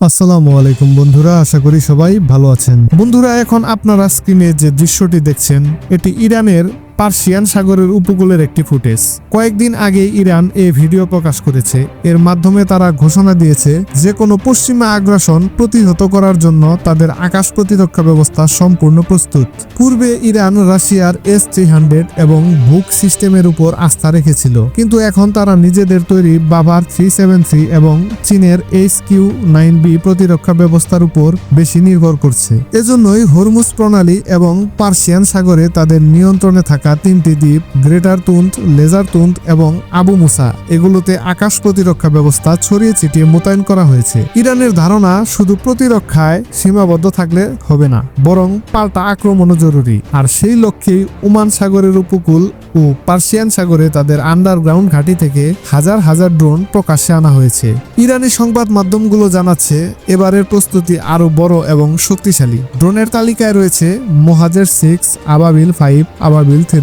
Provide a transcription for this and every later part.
আসসালামু আলাইকুম বন্ধুরা, আশা করি সবাই ভালো আছেন। বন্ধুরা, এখন আপনারা স্ক্রিনে যে দৃশ্যটি দেখছেন এটি ইরানের পার্সিয়ান সাগরের উপকূলের একটি ফুটেজ। কয়েকদিন আগে ইরান এই ভিডিও প্রকাশ করেছে। এর মাধ্যমে তারা ঘোষণা দিয়েছে যে কোনো পশ্চিমা আগ্রাসন প্রতিহত করার জন্য তাদের আকাশ প্রতিরক্ষা ব্যবস্থা সম্পূর্ণ প্রস্তুত। পূর্বে ইরান রাশিয়ার S-300 এবং বুক সিস্টেমের উপর আস্থা রেখেছিল, কিন্তু এখন তারা নিজেদের তৈরি বাভার 373 এবং চীনের HQ-9B প্রতিরক্ষা ব্যবস্থার উপর বেশি নির্ভর করছে। এজন্যই হরমুজ প্রণালী এবং পার্সিয়ান সাগরে তাদের নিয়ন্ত্রণে থাকা তিনটি দ্বীপ গ্রেটার তুন্দ, লেজার তুন্দ এবং আবু মুসা, এগুলোতে আকাশ প্রতিরক্ষা ব্যবস্থা ছড়িয়ে ছিটিয়ে মোতায়েন করা হয়েছে। ইরানের ধারণা শুধু প্রতিরক্ষায় সীমাবদ্ধ থাকলে হবে না, বরং পাল্টা আক্রমণও জরুরি। আর সেই লক্ষ্যেই ওমান সাগরের উপকূল ও পার্সিয়ান সাগরে তাদের আন্ডারগ্রাউন্ড ঘাঁটি থেকে হাজার হাজার ড্রোন প্রকাশ্যে আনা হয়েছে। ইরানি সংবাদ মাধ্যমগুলো জানাচ্ছে এবারের প্রস্তুতি আরো বড় এবং শক্তিশালী। ড্রোনের তালিকায় রয়েছে মোহাজের 6, আবাবিল 5, আবাবিল 3,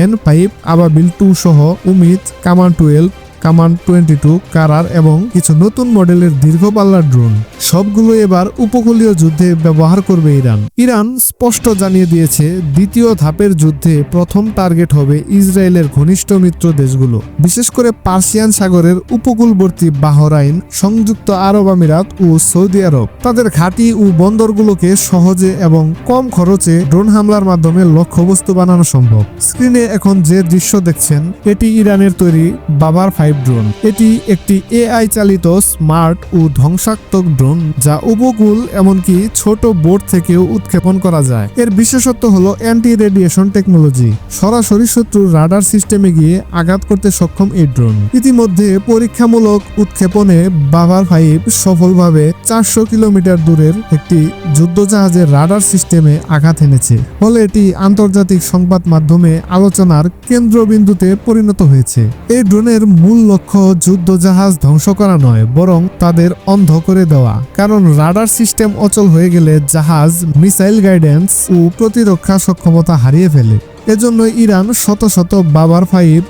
N5, আবাবিল 2 সহ উমিদ, কামান 12, কামান 22, কারার এবং কিছু নতুন মডেলের দীর্ঘ পাল্লার ড্রোন। সবগুলো এবার উপকূলীয় যুদ্ধে ব্যবহার করবে ইরান। ইরান স্পষ্ট জানিয়ে দিয়েছে দ্বিতীয় ধাপের যুদ্ধে প্রথম টার্গেট হবে ইসরায়েলের ঘনিষ্ঠ মিত্র দেশগুলো, বিশেষ করে পার্সিয়ান সাগরের উপকূলবর্তী বাহরাইন, সংযুক্ত আরব আমিরাত ও সৌদি আরব। তাদের ঘাঁটি ও বন্দরগুলোকে সহজে এবং কম খরচে ড্রোন হামলার মাধ্যমে লক্ষ্যবস্তু বানানো সম্ভব। স্ক্রিনে এখন যে দৃশ্য দেখছেন এটি ইরানের তৈরি বাভার 5 ড্রোন। এটি একটি AI চালিত স্মার্ট ও ধ্বংসাত্মক ড্রোন যা উপকূল এমনকি ছোট বোট থেকেও উৎক্ষেপণ করা যায়। এর বিশেষত্ব হলো অ্যান্টি রেডিয়েশন টেকনোলজি। সরাসরি শত্রুর রাডার সিস্টেমে গিয়ে আঘাত করতে সক্ষম এই ড্রোন। ইতিমধ্যে পরীক্ষামূলক উৎক্ষেপণে বাভার 5 সফলভাবে 400 কিলোমিটার দূরের একটি যুদ্ধজাহাজের রাডার সিস্টেমে আঘাত এনেছে। ফলে এটি আন্তর্জাতিক সংবাদ মাধ্যমে আলোচনার কেন্দ্রবিন্দুতে পরিণত হয়েছে। এই ড্রোনের মূল লক্ষ্য যুদ্ধজাহাজ ধ্বংস করা নয়, বরং তাদের অন্ধ করে দেওয়া। কারণ রাডার সিস্টেম অচল হয়ে গেলে জাহাজ মিসাইল গাইডেন্স ও প্রতিরক্ষা সক্ষমতা হারিয়ে ফেলে। এজন্য ইরান শত শত বাভার 5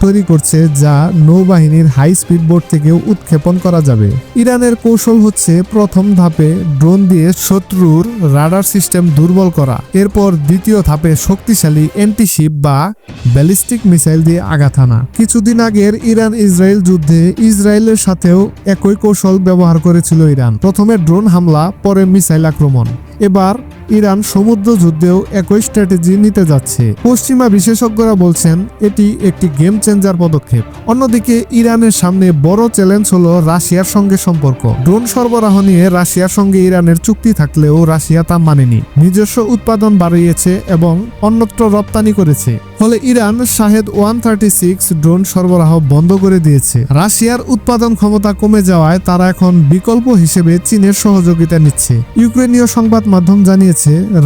তৈরি করছে, যা নৌবাহিনীর হাই স্পিড বোট থেকেও উৎক্ষেপণ করা যাবে। ইরানের কৌশল হচ্ছে প্রথম ধাপে ড্রোন দিয়ে শত্রুর রাডার সিস্টেম দুর্বল করা, এরপর দ্বিতীয় ধাপে শক্তিশালী অ্যান্টিশিপ বা ব্যালিস্টিক মিসাইল দিয়ে আঘাত আনা। কিছুদিন আগের ইরান ইসরায়েল যুদ্ধে ইসরায়েলের সাথেও একই কৌশল ব্যবহার করেছিল ইরান। প্রথমে ড্রোন হামলা, পরে মিসাইল আক্রমণ। এবার ইরান সমুদ্র যুদ্ধেও একই স্ট্র্যাটেজি নিতে যাচ্ছে। পশ্চিমা বিশেষজ্ঞরা বলছেন এটি একটি গেম চেঞ্জার পদক্ষেপ। অন্যদিকে ইরানের সামনে বড় চ্যালেঞ্জ হলো রাশিয়ার সঙ্গে সম্পর্ক। ড্রোন সরবরাহ নিয়ে রাশিয়ার সঙ্গে ইরানের চুক্তি থাকলেও রাশিয়া তা মানেনি, নিজস্ব উৎপাদন বাড়িয়েছে এবং অন্যত্র রপ্তানি করেছে। ফলে ইরান শাহেদ 136 ড্রোন সরবরাহ বন্ধ করে দিয়েছে। রাশিয়ার উৎপাদন ক্ষমতা কমে যাওয়ায় তারা এখন বিকল্প হিসেবে চীনের সহযোগিতা নিচ্ছে। ইউক্রেনীয় সংবাদ মাধ্যম জানিয়েছে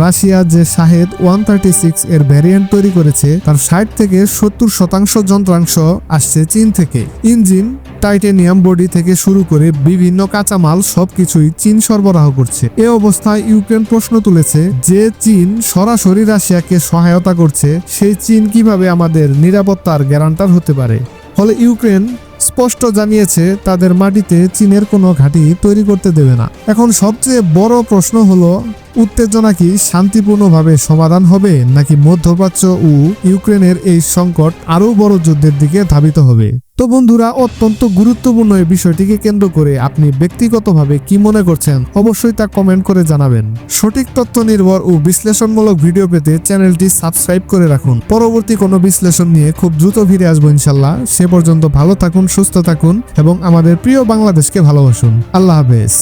রাশিয়া যে শাহেদ 136 এর ভ্যারিয়েন্ট তৈরি করেছে তার 60 থেকে 70% যন্ত্রাংশ আসছে চীন থেকে। ইঞ্জিন, টাইটেনিয়াম বডি থেকে শুরু করে বিভিন্ন কাঁচামাল সবকিছুই চীন সরবরাহ করছে। এ অবস্থায় ইউক্রেন প্রশ্ন তুলেছে যে চীন সরাসরি রাশিয়াকে সহায়তা করছে, সেই চীন কিভাবে আমাদের নিরাপত্তার গ্যারান্টার হতে পারে। ফলে ইউক্রেন স্পষ্ট জানিয়েছে তাদের মাটিতে চীনের কোনো ঘাঁটি তৈরি করতে দেবে না। এখন সবচেয়ে বড় প্রশ্ন হলো উত্তেজনা কি শান্তিপূর্ণভাবে সমাধান হবে, নাকি মধ্যপ্রাচ্য ও ইউক্রেনের এই সংকট আরও বড় যুদ্ধের দিকে ধাবিত হবে? তো বন্ধুরা, অত্যন্ত গুরুত্বপূর্ণ এই বিষয়টিকে কেন্দ্র করে আপনি ব্যক্তিগতভাবে কি মনে করছেন অবশ্যই তা কমেন্ট করে জানাবেন। সঠিক তথ্য নির্ভর ও বিশ্লেষণমূলক ভিডিও পেতে চ্যানেলটি সাবস্ক্রাইব করে রাখুন। পরবর্তী কোনো বিশ্লেষণ নিয়ে খুব দ্রুত ফিরে আসবো ইনশাল্লাহ। সে পর্যন্ত ভালো থাকুন, সুস্থ থাকুন এবং আমাদের প্রিয় বাংলাদেশকে ভালোবাসুন। আল্লাহ হাফেজ।